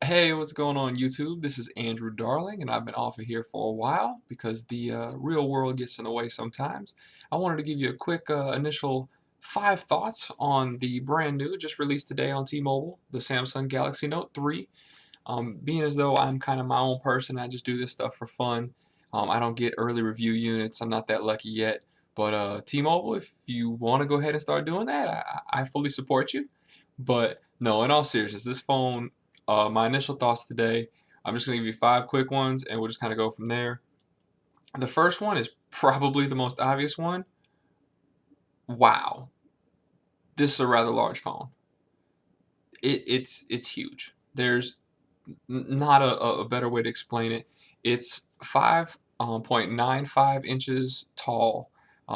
Hey, what's going on YouTube? This is Andrew Darling, and I've been off of here for a while because the real world gets in the way sometimes. I wanted to give you a quick initial 5 thoughts on the brand new, just released today on T-Mobile, the Samsung Galaxy Note 3. Being as though I'm kind of my own person, I just do this stuff for fun. I don't get early review units. I'm not that lucky yet. But T-Mobile, if you want to go ahead and start doing that, I fully support you. But no, in all seriousness, this phone, my initial thoughts today, I'm just going to give you 5 quick ones and we'll just kind of go from there. The first one is probably the most obvious one. Wow, this is a rather large phone. It's huge. There's not a better way to explain it. It's 5.95 inches tall,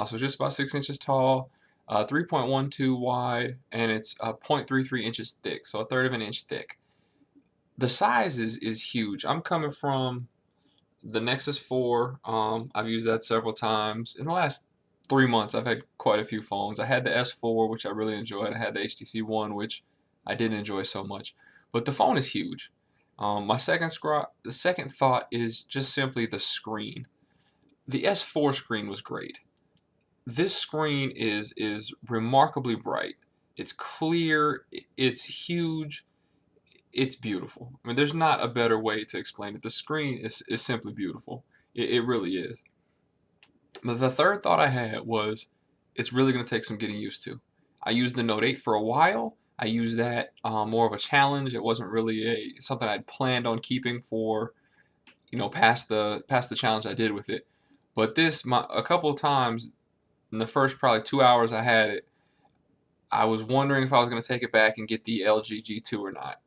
so just about 6 inches tall, 3.12 wide, and it's 0.33 inches thick, so a third of an inch thick. The size is huge. I'm coming from the Nexus 4. I've used that several times. In the last 3 months, I've had quite a few phones. I had the S4, which I really enjoyed. I had the HTC One, which I didn't enjoy so much. But the phone is huge. The second thought is just simply the screen. The S4 screen was great. This screen is remarkably bright. It's clear. It's huge. It's beautiful. I mean, there's not a better way to explain it. The screen is simply beautiful. It really is. But the third thought I had was it's really going to take some getting used to. I used the Note 8 for a while. I used that more of a challenge. It wasn't really something I'd planned on keeping for, past the challenge I did with it. But a couple of times in the first probably 2 hours I had it, I was wondering if I was going to take it back and get the LG G2 or not.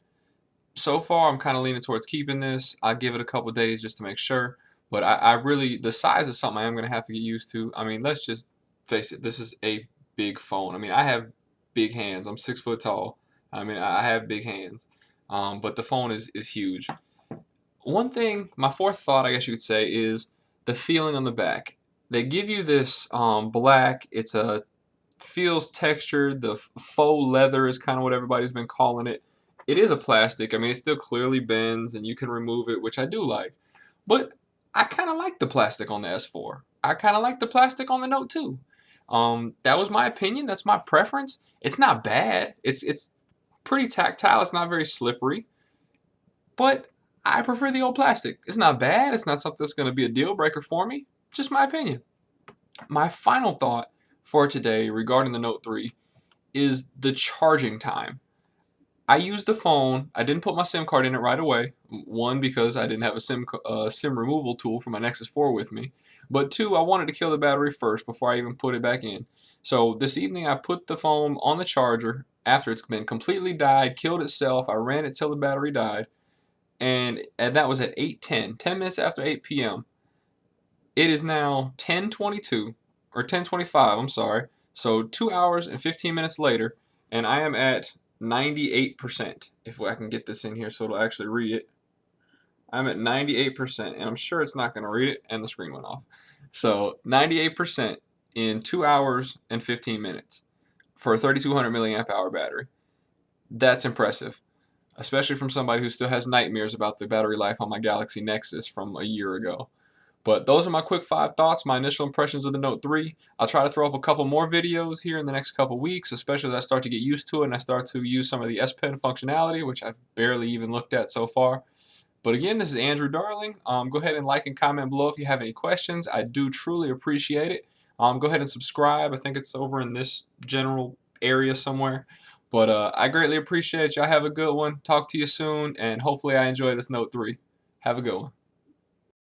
So far, I'm kind of leaning towards keeping this. I'll give it a couple days just to make sure. But I really, the size is something I am going to have to get used to. I mean, let's just face it. This is a big phone. I mean, I have big hands. I'm 6 foot tall. I mean, I have big hands. But the phone is huge. One thing, my fourth thought, I guess you could say, is the feeling on the back. They give you this black. Feels textured. The faux leather is kind of what everybody's been calling it. It is a plastic. I mean, it still clearly bends, and you can remove it, which I do like. But I kind of like the plastic on the S4. I kind of like the plastic on the Note 2. That was my opinion. That's my preference. It's not bad. It's pretty tactile. It's not very slippery. But I prefer the old plastic. It's not bad. It's not something that's going to be a deal breaker for me. Just my opinion. My final thought for today regarding the Note 3 is the charging time. I used the phone. I didn't put my SIM card in it right away. One, because I didn't have a SIM removal tool for my Nexus 4 with me. But two, I wanted to kill the battery first before I even put it back in. So this evening I put the phone on the charger after it's been completely died, killed itself. I ran it till the battery died. And that was at 8:10, 10 minutes after 8 p.m. It is now 10:22, or 10:25, I'm sorry. So 2 hours and 15 minutes later, and I am at 98%. If I can get this in here so it'll actually read it. I'm at 98%, and I'm sure it's not going to read it, and the screen went off. So 98% in 2 hours and 15 minutes for a 3200 milliamp hour battery. That's impressive, especially from somebody who still has nightmares about the battery life on my Galaxy Nexus from a year ago. But those are my quick 5 thoughts, my initial impressions of the Note 3. I'll try to throw up a couple more videos here in the next couple weeks, especially as I start to get used to it and I start to use some of the S Pen functionality, which I've barely even looked at so far. But again, this is Andrew Darling. Go ahead and like and comment below if you have any questions. I do truly appreciate it. Go ahead and subscribe. I think it's over in this general area somewhere. But I greatly appreciate it. Y'all have a good one. Talk to you soon, and hopefully I enjoy this Note 3. Have a good one.